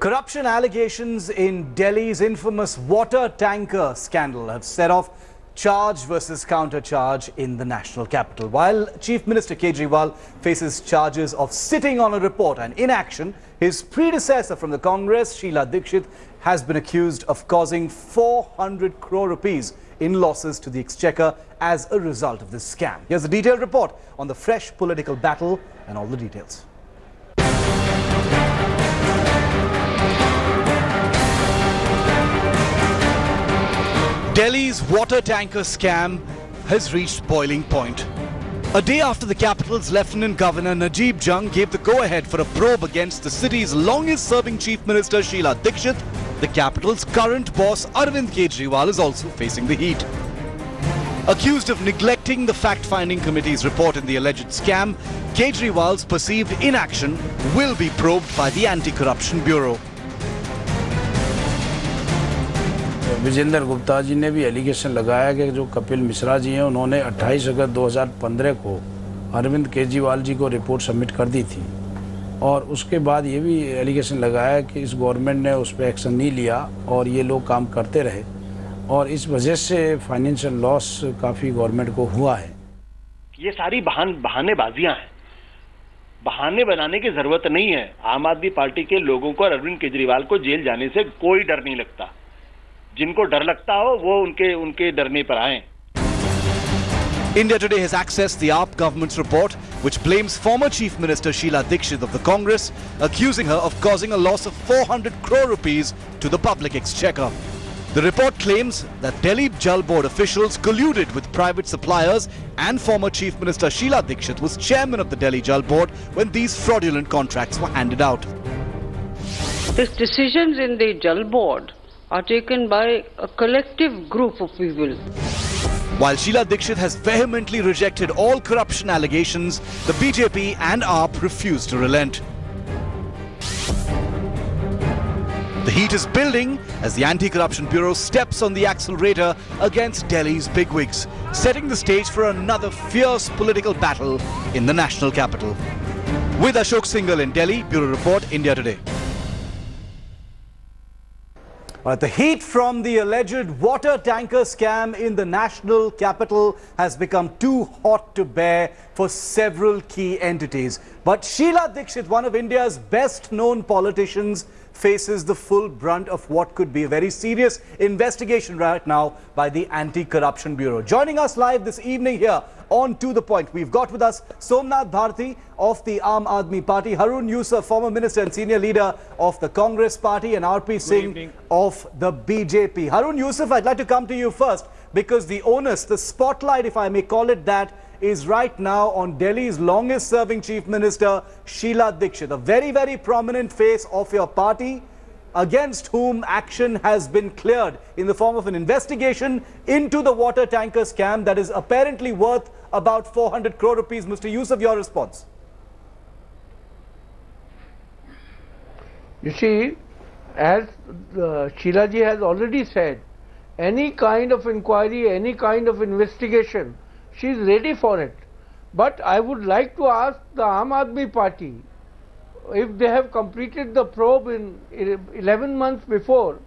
Corruption allegations in Delhi's infamous water tanker scandal have set off charge versus counter-charge in the national capital. While Chief Minister Kejriwal faces charges of sitting on a report and inaction, his predecessor from the Congress, Sheila Dixit, has been accused of causing 400 crore rupees in losses to the exchequer as a result of this scam. Here's a detailed report on the fresh political battle and all the details. Delhi's water tanker scam has reached boiling point. A day after the capital's Lieutenant Governor Najib Jung gave the go-ahead for a probe against the city's longest-serving Chief Minister Sheila Dixit, the capital's current boss Arvind Kejriwal is also facing the heat. Accused of neglecting the fact-finding committee's report in the alleged scam, Kejriwal's perceived inaction will be probed by the Anti-Corruption Bureau. Vijendra Gupta ji ने भी allegation लगाया कि जो कपिल मिश्रा जी हैं उन्होंने 28 अगस्त 2015 को अरविंद केजरीवाल जी को report submit कर दी थी और उसके बाद ये भी एलिगेशन लगाया कि इस गवर्नमेंट ने उस पर एक्शन नहीं लिया और ये लोग काम करते रहे और इस वजह से फाइनेंशियल लॉस काफ़ी गवर्नमेंट को हुआ है। ये सारी बहानेबाजियां हैं, बहाने बनाने की जरूरत नहीं है। आम आदमी पार्टी के लोगों को और अरविंद केजरीवाल को जेल जाने से कोई डर नहीं लगता। जिनको डर लगता हो वो उनके डरने पर आए। India Today has accessed the AAP government's report, which blames former Chief Minister Sheila Dixit of the Congress, accusing her of causing a loss of 400 crore rupees to the public exchequer. The report claims that Delhi Jal Board officials colluded with private suppliers and former Chief Minister Sheila Dixit was chairman of the Delhi Jal Board when these fraudulent contracts were handed out. The decisions in the Jal Board are taken by a collective group of people. While Sheila Dixit has vehemently rejected all corruption allegations, the BJP and AAP refuse to relent. The heat is building as the Anti-Corruption Bureau steps on the accelerator against Delhi's bigwigs, setting the stage for another fierce political battle in the national capital. With Ashok Singhal in Delhi, Bureau Report, India Today. But the heat from the alleged water tanker scam in the national capital has become too hot to bear for several key entities. But Sheila Dixit, one of India's best-known politicians, faces the full brunt of what could be a very serious investigation right now by the Anti-Corruption Bureau. Joining us live this evening here on To The Point, we've got with us Somnath Bharti of the Aam Aadmi Party, Harun Yusuf, former minister and senior leader of the Congress Party, and RP Singh of the BJP. Harun Yusuf, I'd like to come to you first because the onus, the spotlight, if I may call it that, is right now on Delhi's longest serving Chief Minister, Sheila Dixit, a very, very prominent face of your party, against whom action has been cleared in the form of an investigation into the water tanker scam that is apparently worth about 400 crore rupees. Mr. Yusuf, your response? You see, as Sheila ji has already said, any kind of inquiry, any kind of investigation, she is ready for it. But I would like to ask the Aam Aadmi Party, if they have completed the probe in 11 months before,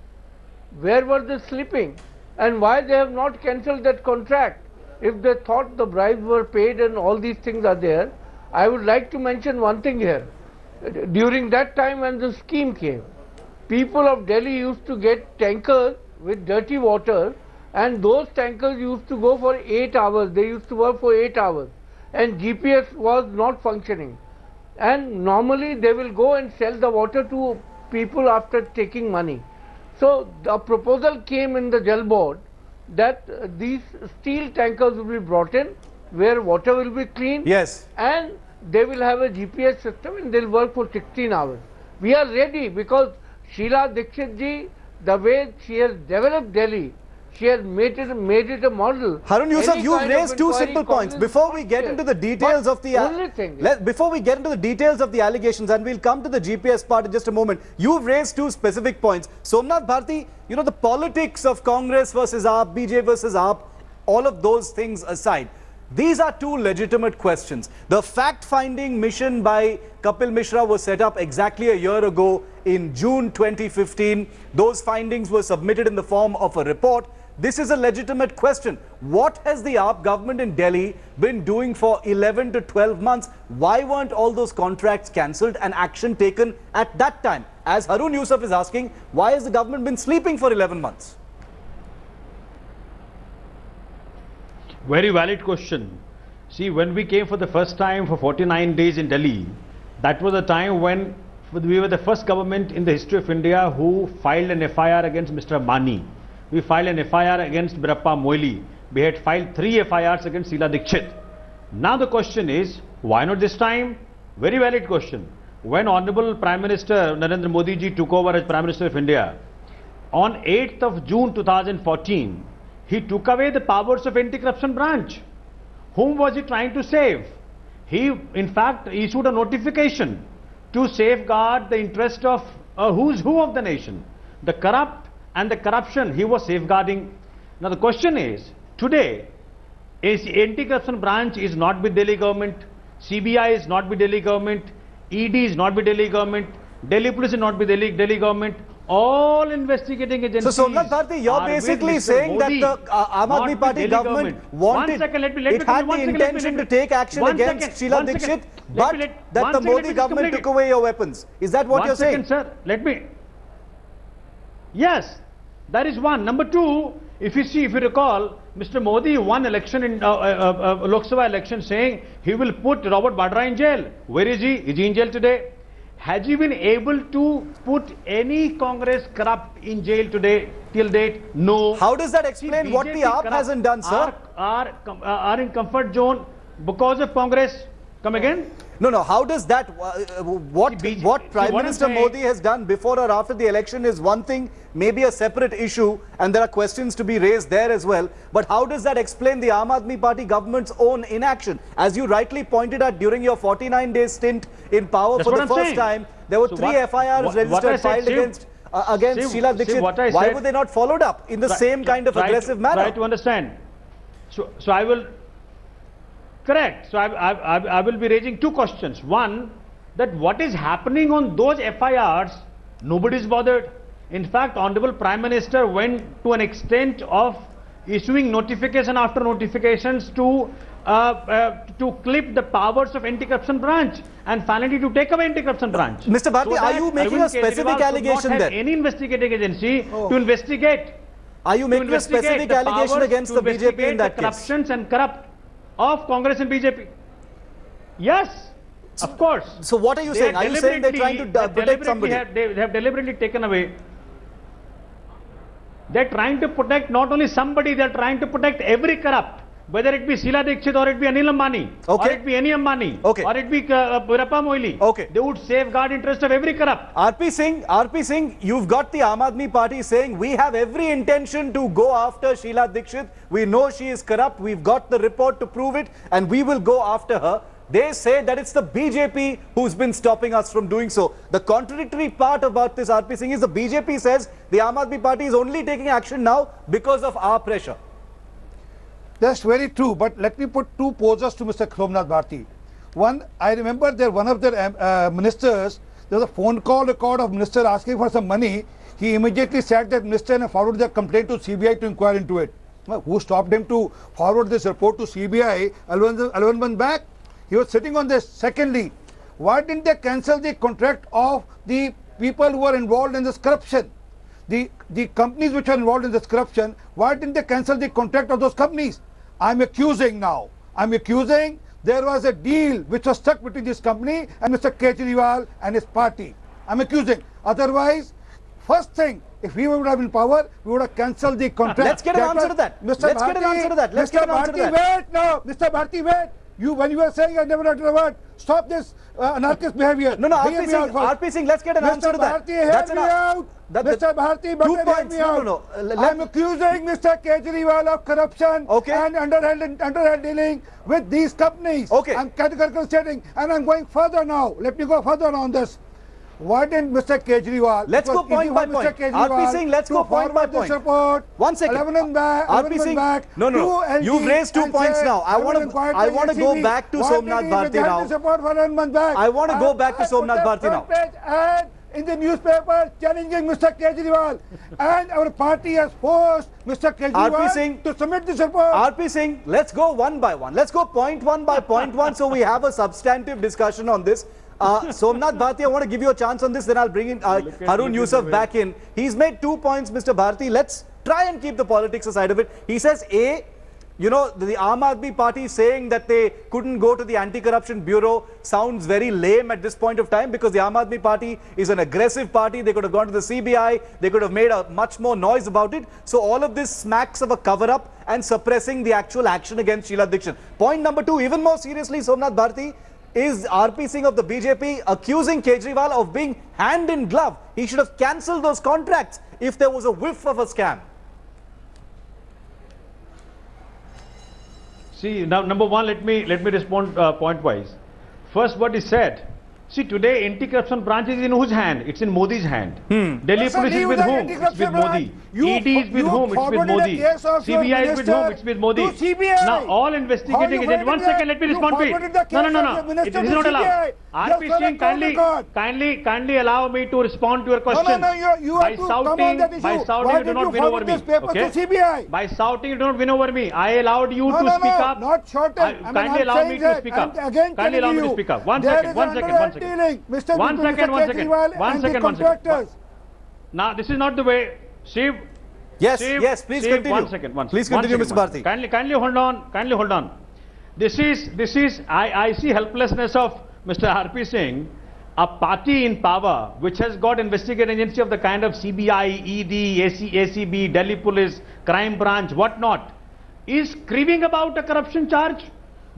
where were they sleeping and why they have not cancelled that contract? If they thought the bribes were paid and all these things are there, I would like to mention one thing here. During that time when the scheme came, people of Delhi used to get tankers with dirty water, and those tankers used to go for 8 hours. They used to work for 8 hours, and GPS was not functioning. And normally they will go and sell the water to people after taking money. So the proposal came in the Jal Board that these steel tankers will be brought in where water will be clean. Yes. And they will have a GPS system and they will work for 16 hours. We are ready because Sheila Dixit ji, the way she has developed Delhi, she has made it a model. Harun Yusuf, you've raised two simple points. Before we get into the details of the allegations, and we'll come to the GPS part in just a moment, you've raised two specific points. Somnath Bharti, you know, the politics of Congress versus AAP, BJP versus AAP, all of those things aside, These are two legitimate questions. The fact-finding mission by Kapil Mishra was set up exactly a year ago in June 2015. Those findings were submitted in the form of a report. This is a legitimate question. What has the AAP government in Delhi been doing for 11 to 12 months? Why weren't all those contracts cancelled and action taken at that time? As Harun Yusuf is asking, why has the government been sleeping for 11 months? Very valid question. See, when we came for the first time for 49 days in Delhi, that was a time when we were the first government in the history of India who filed an FIR against Mr. Mani. We filed an FIR against Birappa Moily. We had filed 3 FIRs against Sheila Dixit. Now the question is, why not this time? Very valid question. When Honorable Prime Minister Narendra Modi ji took over as Prime Minister of India, on 8th of June 2014, he took away the powers of anti-corruption branch. Whom was he trying to save? He, in fact, issued a notification to safeguard the interest of who's who of the nation. The corrupt and the corruption he was safeguarding. Now the question is, today, anti-corruption branch is not with Delhi government, CBI is not with Delhi government, ED is not with Delhi government, Delhi police is not with Delhi government. All investigating agencies. So Somnath Bharti, you're basically saying Modi, that the Aam Aadmi Party government wanted, it had the intention to take action against Sheila Dixit, but that the Modi government took away your weapons. Is that what you're saying? Sir, let me. Yes, that is one. Number two, if you recall, Mr. Modi won election in Lok Sabha election saying he will put Robert Vadra in jail. Where is he? Is he in jail today? Has he been able to put any Congress corrupt in jail today, till date? No. How does that explain what the AAP hasn't done, sir? Are in comfort zone because of Congress. Come again? No. How does that, what Prime Minister Modi has done before or after the election is one thing, maybe a separate issue, and there are questions to be raised there as well. But how does that explain the Aam Aadmi Party government's own inaction? As you rightly pointed out, during your 49-day stint in power for the first time, there were 3 FIRs registered, filed against Sheila Dixit. Why were they not followed up in the same kind of aggressive manner? Try to understand. So I will... Correct. So I will be raising 2 questions. One, that what is happening on those FIRs, nobody is bothered. In fact, Honorable Prime Minister went to an extent of issuing notification after notifications to clip the powers of anti-corruption branch and finally to take away anti-corruption branch. Mr. Bharti, are you making a specific allegation there? Any investigating agency to investigate. Are you making a specific allegation against the BJP in that case? Corruptions and corrupt of Congress and BJP. Yes, of course. So what are you saying? Are you saying they're trying to protect somebody? They have deliberately taken away. They're trying to protect not only somebody, they're trying to protect every corrupt. Whether it be Sheila Dixit or it be Anil Ambani, or it be any Ambani, or it be Birappa Moily, they would safeguard interest of every corrupt. RP Singh, you've got the Aam Aadmi Party saying we have every intention to go after Sheila Dixit. We know she is corrupt. We've got the report to prove it, and we will go after her. They say that it's the BJP who's been stopping us from doing so. The contradictory part about this, RP Singh, is the BJP says the Aam Aadmi Party is only taking action now because of our pressure. That's very true, but let me put 2 posers to Mr. Somnath Bharti. One, I remember that one of their ministers, there was a phone call record of minister asking for some money. He immediately said that minister and forwarded the complaint to CBI to inquire into it. Well, who stopped him to forward this report to CBI 11 months back? He was sitting on this. Secondly, why didn't they cancel the contract of the people who were involved in this corruption? The companies which are involved in this corruption, why didn't they cancel the contract of those companies? I'm accusing now. I'm accusing there was a deal which was struck between this company and Mr. Kejriwal and his party. I'm accusing. Otherwise, first thing, if we would have been in power, we would have cancelled the contract. Let's get an answer to that. Let's get an answer to that. Mr. Bharti, wait now. Mr. Bharti, wait. When you were saying I never uttered a word, stop this anarchist behavior. No, RP Singh, let's get an answer to that. Mr. Bharti, hear me out. Mr. Bharti, hear me out. I'm accusing Mr. Kejriwal of corruption and underhand dealing with these companies. I'm categorically stating, and I'm going further now. Let me go further on this. Why didn't Mr. Kejriwal? Let's it was go point easy by for point. Mr. Kejriwal RP Singh, let's to go point by forward this point. report. 1 second. 11 back, 11 RP Singh, back. no. to LG You've raised 2 and points said, now. I want to go ECB. back to Why Somnath did he Bharti withhold now. this report for 11 months back? I want to go back to I put Somnath a Bharti front now. page ad in the newspaper challenging Mr. Kejriwal, and our party has forced Mr. Kejriwal to submit this report. RP Singh, let's go one by one. Let's go point one by point one so we have a substantive discussion on this. Somnath Bharti, I want to give you a chance on this, then I'll bring in Harun Yusuf back in. He's made 2 points, Mr. Bharti. Let's try and keep the politics aside of it. He says, A, you know, the Aam Aadmi Party saying that they couldn't go to the Anti-Corruption Bureau sounds very lame at this point of time, because the Aam Aadmi Party is an aggressive party. They could have gone to the CBI. They could have made a much more noise about it. So all of this smacks of a cover-up and suppressing the actual action against Sheila Dixit. Point number 2, even more seriously, Somnath Bharti, is RP Singh of the BJP accusing Kejriwal of being hand in glove. He should have cancelled those contracts if there was a whiff of a scam. See, now number one, let me respond point wise. First, what he said. See, today anti-corruption branch is in whose hand? It's in Modi's hand. Delhi police is with whom? It's with Modi. ED is with whom? It's with Modi. CBI is with whom? It's with Modi. Now all investigating agents. 1 second, let me respond to it. No. It is not allowed. RP Singh, kindly allow me to respond to your question. You have to come on that issue. By shouting, you do not win over me. Okay? By shouting, you do not win over me. I allowed you to speak up. Not shorten. Kindly allow me to speak up. Kindly allow me to speak up. 1 second. One second. Now, this is not the way. Shiv. Yes, please continue. 1 second. Please continue, Mr. Bharti. Kindly hold on. This is, I see helplessness of Mr. RP Singh, a party in power which has got investigative agency of the kind of CBI, ED, ACB, Delhi police, crime branch, whatnot, is screaming about a corruption charge.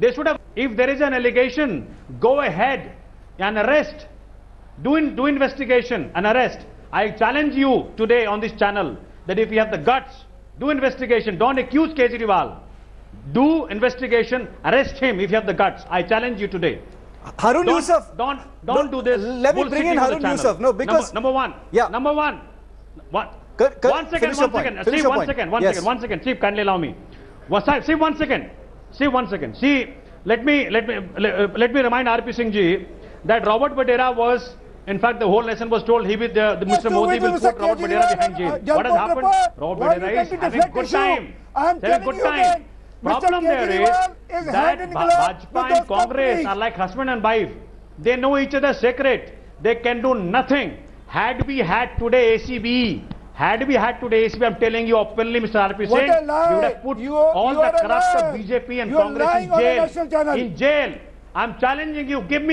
They should have, if there is an allegation, go ahead and arrest. Do investigation and arrest. I challenge you today on this channel that if you have the guts, do investigation. Don't accuse Kejriwal. Do investigation, arrest him if you have the guts. I challenge you today. Harun Yusuf. Don't do this. Let me bring in Harun Yusuf. No, because number one. Yeah. Number one. One second. Chief, kindly allow me. One second. See, let me remind RP Singh ji that Robert Vadera was, in fact, the whole nation was told he with Mr. Modi will put Robert Vadera behind jail. What has happened? Robert Vadera is having good time. Problem there is that Bajpa and Congress are like husband and wife. They know each other's secret. They can do nothing. Had we had today ACB, I'm telling you openly, Mr. RP Singh, you would have put all the corrupt of BJP and Congress in jail. I'm challenging you. Give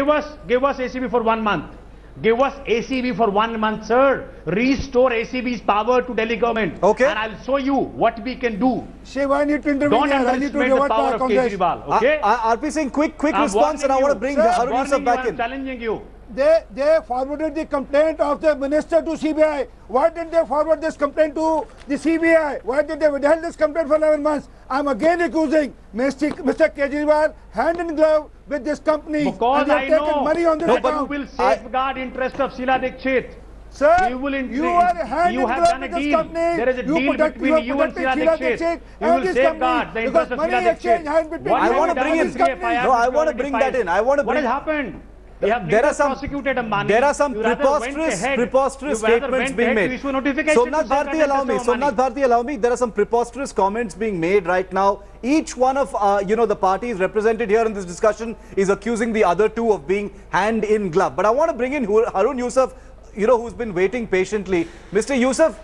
us ACB for 1 month. Give us ACB for 1 month, sir. Restore ACB's power to Delhi government. Okay. And I'll show you what we can do. Shiv, I need to intervene. Don't underestimate the power of Kejriwal. Okay. RP Singh, quick response, and I want to bring Harun Yusuf back in. I'm challenging you. They forwarded the complaint of the minister to CBI. Why didn't they forward this complaint to the CBI? Why did they withhold this complaint for 11 months? I'm again accusing Mr. Kejriwal hand in glove with this company. Because I know money on this account. You will safeguard interest of Sheila Dixit. Sir, you are hand in glove with this company. There is a deal between you and Sheila Dixit. You will safeguard the interest of Sheila Dixit. I want to bring in. No, I want to bring that in. What has happened? There are some preposterous statements being made. Somnath Bharti, allow me. There are some preposterous comments being made right now. Each one of the parties represented here in this discussion is accusing the other two of being hand in glove. But I want to bring in Harun Yusuf, who's been waiting patiently. Mr. Yusuf,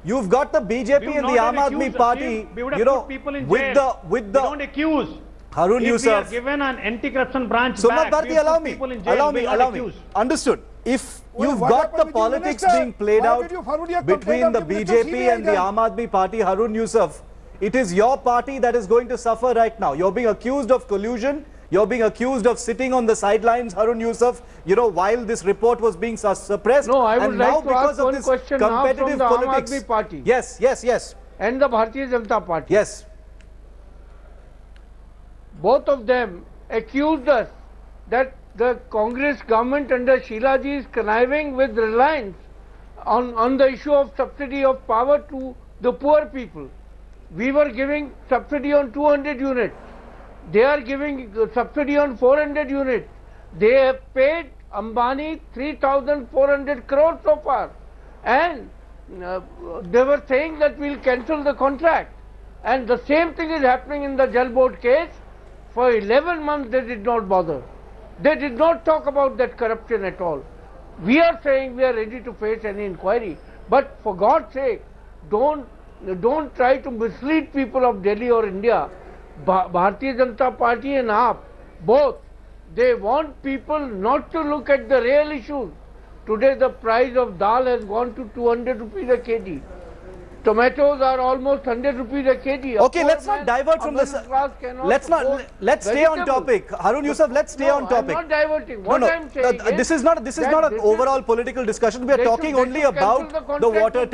you've got the BJP and the Aam Aadmi Party, with the don't accuse. Harun Yusuf. If we are given an anti-corruption branch Somnath back, Bharti, allow me. Understood. If you've got the politics being played out between the BJP and the Aam Aadmi Party, Harun Yusuf, it is your party that is going to suffer right now. You're being accused of collusion. You're being accused of sitting on the sidelines, Harun Yusuf, while this report was being suppressed. No, I would and like now to ask because of one this question now from competitive the Aam politics. Aadmi Party. Yes. And the Bharatiya Janata Party. Yes. Both of them accused us that the Congress government under Sheila Ji is conniving with Reliance on the issue of subsidy of power to the poor people. We were giving subsidy on 200 units. They are giving subsidy on 400 units. They have paid Ambani 3,400 crores so far. And they were saying that we'll cancel the contract. And the same thing is happening in the Jal Board case. For 11 months they did not bother. They did not talk about that corruption at all. We are saying we are ready to face any inquiry. But for God's sake, don't try to mislead people of Delhi or India. Bharatiya Janata Party and AAP, both, they want people not to look at the real issues. Today the price of dal has gone to 200 rupees a kg. Tomatoes are almost 100 rupees a kg. Okay, let's not divert from this. Let's stay on topic. Harun Yusuf, let's stay on topic. I'm not diverting. What I'm saying this is not an overall political discussion. We are talking only about the water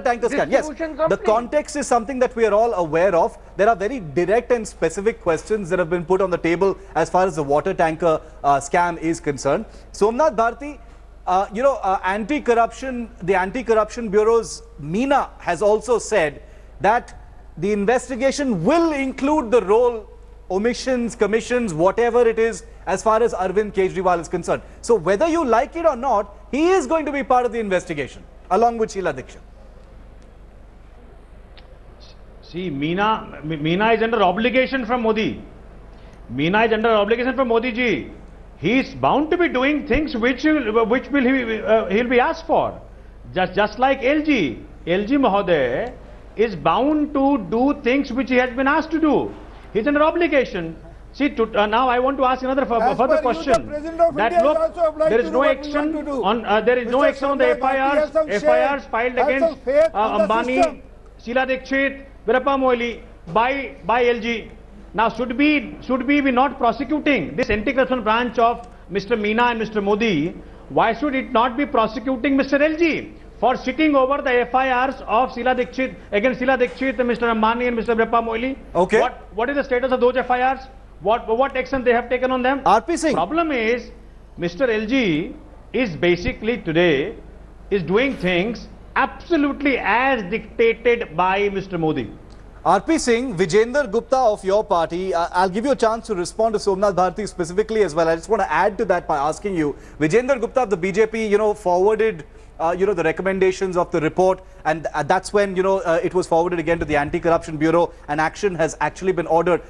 tanker scam. Yes, the context is something that we are all aware of. There are very direct and specific questions that have been put on the table as far as the water tanker scam is concerned. Somnath Bharti, the Anti-Corruption Bureau's Meena has also said that the investigation will include the role, omissions, commissions, whatever it is, as far as Arvind Kejriwal is concerned. So whether you like it or not, he is going to be part of the investigation, along with Sheila Dixit. See, Meena is under obligation from Modi. Meena is under obligation from Modi ji. He is bound to be doing things which he'll be asked for. Just like LG Mahoday is bound to do things which he has been asked to do. He is under obligation. See, now I want to ask another further question. That look, there is no action on the FIRs filed against Ambani, Sheila Dixit, Virappa Moily by LG. Now, should we be not prosecuting this anti-corruption branch of Mr. Meena and Mr. Modi? Why should it not be prosecuting Mr. LG for sitting over the FIRs of Sheila Dixit against Sheila Dixit, Mr. Ambani and Mr. Virappa Moily? Okay. What is the status of those FIRs? What action they have taken on them? RP Singh. Problem is, Mr. LG is basically today is doing things absolutely as dictated by Mr. Modi. RP Singh, Vijender Gupta of your party, I'll give you a chance to respond to Somnath Bharti specifically as well. I just want to add to that by asking you, Vijender Gupta of the BJP, forwarded, the recommendations of the report, and that's when, it was forwarded again to the Anti-Corruption Bureau, and action has actually been ordered.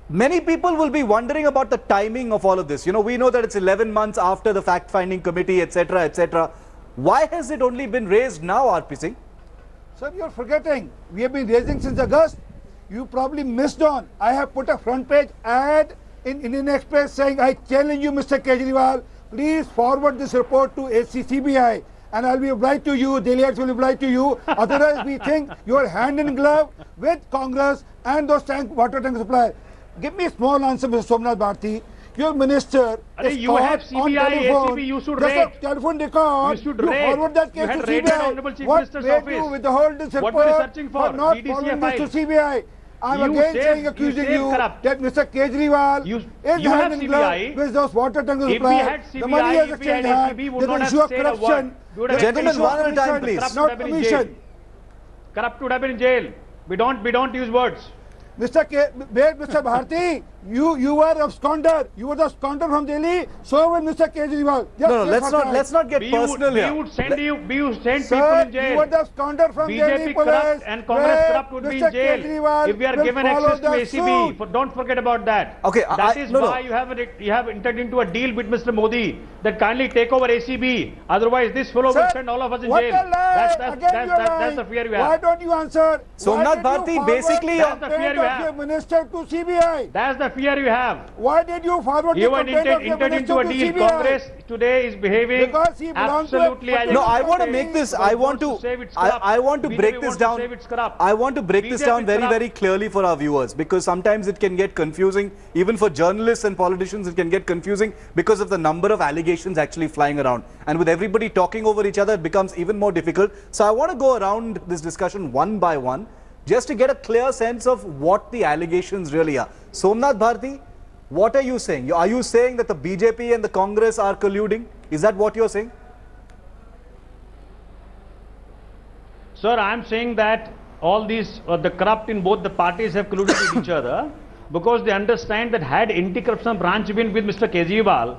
Many people will be wondering about the timing of all of this. We know that it's 11 months after the fact-finding committee, etc., etc. Why has it only been raised now, RP Singh? Sir, you're forgetting. We have been raising since August. You probably missed on. I have put a front page ad in Indian Express saying, I challenge you, Mr. Kejriwal, please forward this report to CBI. And I'll be obliged to you, Delights will be obliged to you. Otherwise, we think you are hand in glove with Congress and those water tank suppliers. Give me a small answer, Mr. Somnath Bharti. Your minister is you have caught on CBI, telephone. ACB, you should Just rate. a telephone record. You should you rate. forward that case You had to rated CBI. Honorable Chief What Minister's made office? you withhold this report What were you searching for? not DDCA forwarding file. this to CBI? I'm You again saved- saying, accusing you you corrupt. that Mr. Kejriwal You is have hand in glove CBI. with those water tankers If we suppliers. had The CBI, money has if we had exchanged hands. ACB, would There's not an have issue of said a corruption. word. We would have There's an Gentlemen, issue one of at a time, corruption, please. not commission. Corrupt would have been in jail. We don't use words. Mr. Bharti, you were absconder. You were the absconder from Delhi. So was Mr. Kejriwal. Just No, say let's not get personal here. We would send people in Sir, jail. you were the absconder from Delhi BJP corrupt police. and Congress corrupt would be in Mr. jail Kejriwal if we are will given follow access to the ACB. suit. Don't forget about that. Okay, That is no. why you have entered into a deal with Mr. Modi that kindly take over ACB. Otherwise, this fellow will send all of us in what jail. a lie. That's the fear you have. Why don't you answer? Somnath Why did you Bharti, basically, forward That's the fear you complaint of have. your minister to CBI. That's the fear you have. Why did you forward the You complaint of your entered minister into a to deal. CBI? Congress today is behaving Because he belongs to a absolutely as particular No, I want to party. make this. I want to break this down. I want to break this down very, very clearly for our viewers, because sometimes it can get confusing. Even for journalists and politicians, it can get confusing because of the number of allegations actually flying around. And with everybody talking over each other, it becomes even more difficult. So I want to go around this discussion one by one, just to get a clear sense of what the allegations really are. Somnath Bharti, What are you saying? Are you saying that the BJP and the Congress are colluding? Is that what you're saying? Sir, I am saying that all these, the corrupt in both the parties have colluded with each other because they understand that had anti-corruption branch been with Mr. Kejriwal,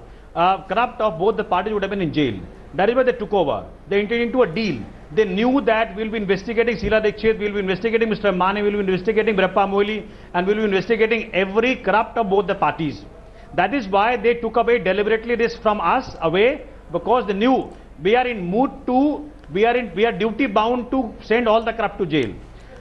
corrupt of both the parties would have been in jail. That is why they took over. They entered into a deal. They knew that we'll be investigating Sheila Dixit, we'll be investigating Mr. Mane, we'll be investigating Birappa Moily, and we'll be investigating every corrupt of both the parties. That is why they took away deliberately this from us away, because they knew we are in mood to, we are duty bound to send all the corrupt to jail.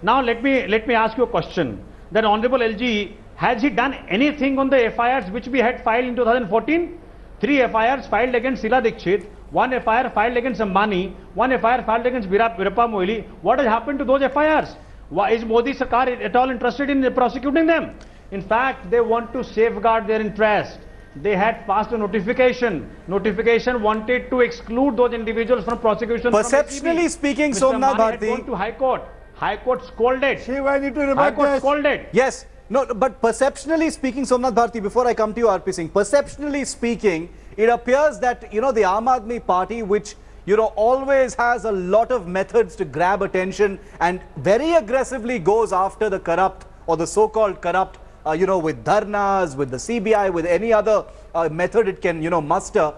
Now let me ask you a question. That Honorable LG, has he done anything on the FIRs which we had filed in 2014? 3 FIRs filed against Sheila Dixit, 1 FIR filed against Ambani, 1 FIR filed against Birappa Moily. What has happened to those FIRs? Why is Modi Sarkar at all interested in prosecuting them? In fact, they want to safeguard their interest. They had passed a notification. Notification wanted to exclude those individuals from prosecution. Perceptionally speaking, Somnath Bharti, had gone to High Court. High Court scolded. Shiv, I need to rebut High Court this. scolded. yes, no, but perceptionally speaking, Somnath Bharti, before I come to you, RP Singh, perceptionally speaking, it appears that, the Aam Aadmi Party, which, always has a lot of methods to grab attention and very aggressively goes after the corrupt or the so-called corrupt, with dharnas, with the CBI, with any other method it can, muster.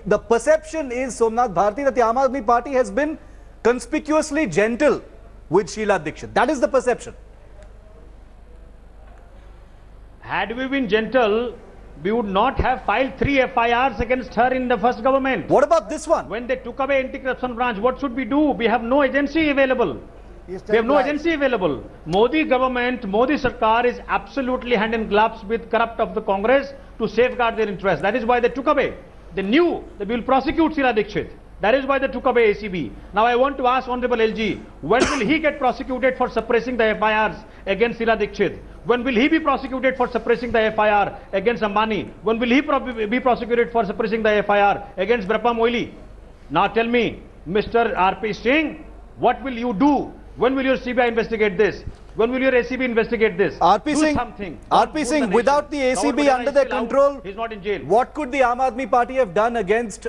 The perception is, Somnath Bharti, that the Aam Aadmi Party has been conspicuously gentle with Sheila Dixit. That is the perception. Had we been gentle, we would not have filed 3 FIRs against her in the first government. What about this one? When they took away anti-corruption branch, what should we do? We have no agency available. We have no agency available. Modi government, Modi Sarkar is absolutely hand in gloves with corrupt of the Congress to safeguard their interests. That is why they took away. They knew that we will prosecute Sheila Dixit. That is why they took away ACB. Now I want to ask Honorable LG, when will he get prosecuted for suppressing the FIRs against Sheila Dixit? When will he be prosecuted for suppressing the FIR against Ambani? When will he be prosecuted for suppressing the FIR against Birappa Moily? Now tell me, Mr. RP Singh, what will you do? When will your CBI investigate this? When will your ACB investigate this? RP Do Singh, something. RP Singh, without the ACB under their control, he's not in jail. What could the Aam Aadmi Party have done against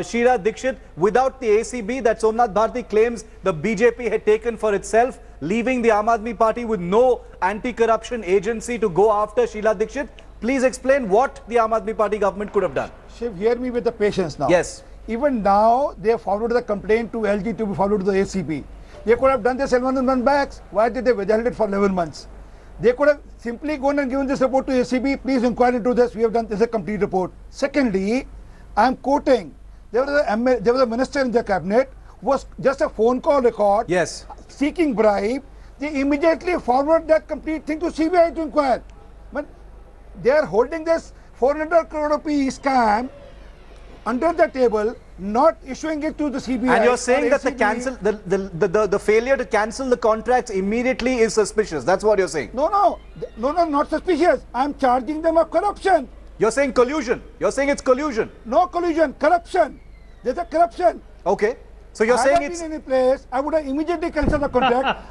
Sheila Dixit without the ACB that Somnath Bharti claims the BJP had taken for itself, leaving the Aam Aadmi Party with no anti-corruption agency to go after Sheila Dixit? Please explain what the Aam Aadmi Party government could have done. Shiv, hear me with the patience now. Yes. Even now, they have forwarded the complaint to LG to be forwarded to the ACB. They could have done this 11 months back. Why did they withhold it for 11 months? They could have simply gone and given this report to ACB. Please inquire into this. We have done this, a complete report. Secondly, I am quoting. There was a minister in the cabinet who was just a phone call record. Yes. Seeking bribe. They immediately forward that complete thing to CBI to inquire. But they are holding this 400 crore rupee scam under the table, not issuing it to the CBI. And you're saying that ACB. the failure to cancel the contracts immediately is suspicious. That's what you're saying. No, not suspicious. I'm charging them of corruption. You're saying collusion. You're saying it's collusion. No collusion, corruption. There's a corruption. Okay. So you're saying Had I it's... been in place, I would have immediately cancelled the contract,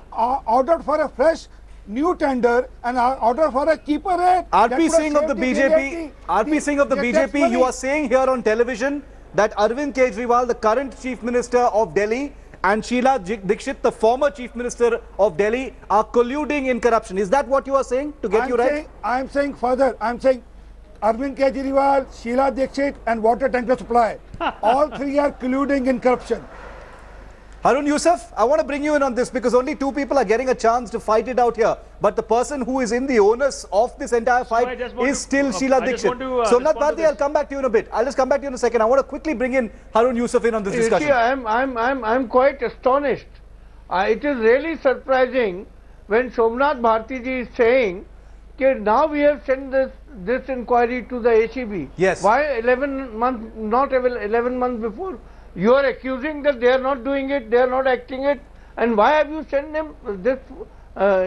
ordered for a fresh new tender and order for a cheaper rate. RP Singh of the BJP, RP Singh of the BJP, you are saying here on television that Arvind Kejriwal, the current Chief Minister of Delhi, and Sheila Dixit, the former Chief Minister of Delhi, are colluding in corruption. Is that what you are saying, to get you right? I'm saying further, I'm saying Arvind Kejriwal, Sheila Dixit and water tanker supply, all three are colluding in corruption. Harun Yusuf, I want to bring you in on this because only 2 people are getting a chance to fight it out here. But the person who is in the onus of this entire fight is still Sheila Dixit. Somnath Bharti, I'll come back to you in a bit. I'll just come back to you in a second. I want to quickly bring in Harun Yusuf in on this discussion. See, I'm quite astonished. It is really surprising when Somnath Bharti ji is saying that now we have sent this inquiry to the ACB. Yes. Why 11 months, not 11 months before? You are accusing that they are not doing it, they are not acting it, and why have you sent them this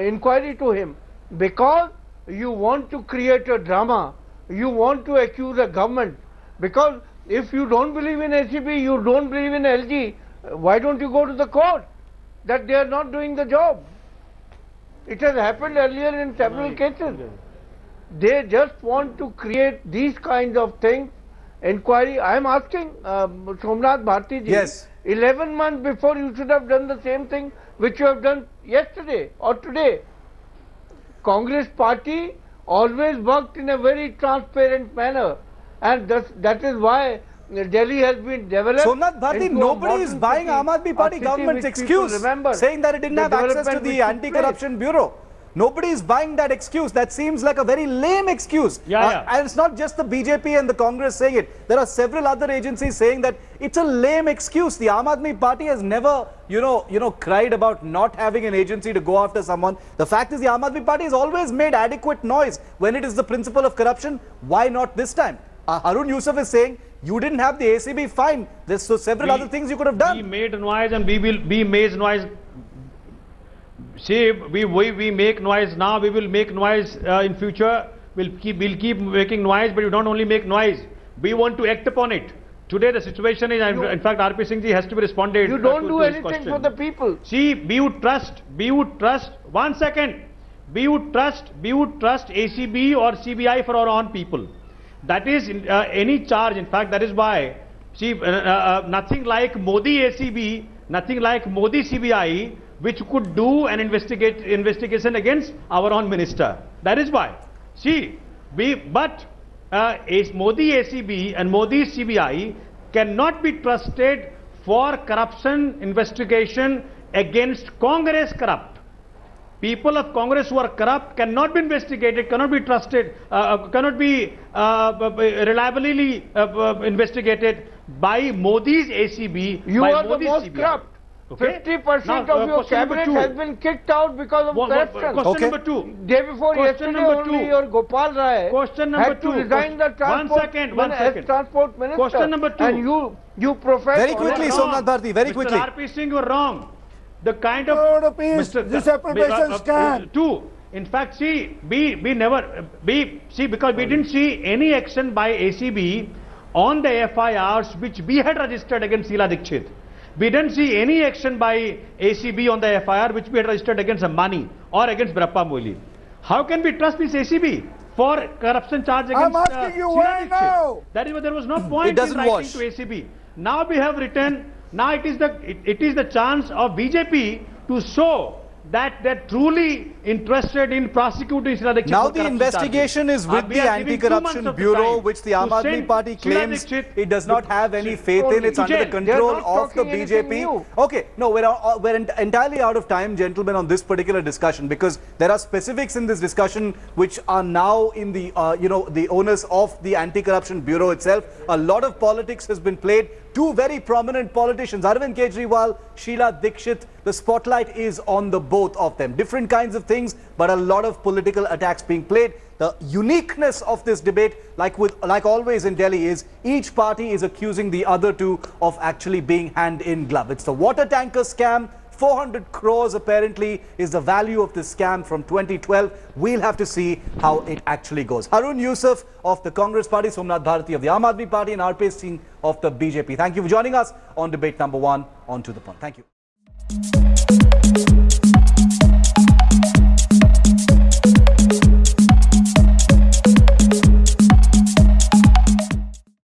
inquiry to him? Because you want to create a drama, you want to accuse a government. Because if you don't believe in ACB, you don't believe in LG, why don't you go to the court that they are not doing the job? It has happened earlier in several cases. they just want to create these kinds of things. Inquiry, I am asking Somnath Bharti ji, Yes. 11 months before you should have done the same thing which you have done yesterday or today. Congress party always worked in a very transparent manner, and that is why Delhi has been developed. Somnath Bharti, into a nobody is modern buying city, Aam Admi a Party city government's which people excuse, remember saying that it didn't the have access to development the which took anti-corruption bureau. Nobody is buying that excuse. That seems like a very lame excuse. Yeah. And it's not just the BJP and the Congress saying it. There are several other agencies saying that it's a lame excuse. The Aam Admi Party has never, cried about not having an agency to go after someone. The fact is the Aam Admi Party has always made adequate noise when it is the principle of corruption. Why not this time? Harun Yusuf is saying you didn't have the ACB fine. There's so several other things you could have done. We made noise and we will be made noise. See, we make noise now, we will make noise in future. We'll keep making noise, but you don't only make noise. We want to act upon it. Today the situation is, in fact, RP Singh ji has to be responded. You don't do to his anything question. for the people. See, we would trust, 1 second, we would trust ACB or CBI for our own people. That is any charge, in fact, that is why, see, nothing like Modi ACB, nothing like Modi CBI, which could do an investigation against our own minister. That is why. See, Modi ACB and Modi CBI cannot be trusted for corruption investigation against Congress corrupt. People of Congress who are corrupt cannot be investigated, cannot be trusted, cannot be reliably investigated by Modi's ACB. You by are Modi's the most CBI. corrupt. Okay? 50% of your cabinet has been kicked out because of corruption. Question number 2. Day before Question yesterday number only 2. your Gopal Rai Question number had to 2. resign the transport, One second. transport minister. Question number 2. And you profess... Very quickly, You're Somnath wrong. Bharti, very quickly. Mr. RP Singh, you are wrong. The kind of... Crore rupees disaffiliation scam. 2. In fact, see, because we didn't see any action by ACB on the FIRs which we had registered against Sheila Dixit. We didn't see any action by ACB on the FIR which we had registered against Ambani or against Birappa Moili. How can we trust this ACB for corruption charge against I'm asking you Sheila why Dixit? now? That is why there was no point doesn't in writing wash. to ACB. Now we have written. Now it is the chance of BJP to show that they're truly interested in prosecuting Sheila Dixit. Now for the corruption investigation charges. is with We the are giving 2 months Anti-Corruption of the Bureau, time which the to Aam Admi send Party Sheila claims Dixit it does not have any faith in. It's to under the jail. control They're not of the talking anything BJP. new. Okay, no, we're entirely out of time, gentlemen, on this particular discussion because there are specifics in this discussion which are now in the the onus of the Anti-Corruption Bureau itself. A lot of politics has been played. 2 very prominent politicians, Arvind Kejriwal, Sheila Dixit, the spotlight is on the both of them. Different kinds of things, but a lot of political attacks being played. The uniqueness of this debate, like always in Delhi, is each party is accusing the other 2 of actually being hand in glove. It's the water tanker scam. 400 crores apparently is the value of this scam from 2012. We'll have to see how it actually goes. Harun Yusuf of the Congress Party, Somnath Bharti of the Aam Admi Party and RP Singh of the BJP. Thank you for joining us on debate number 1 on To The Point. Thank you.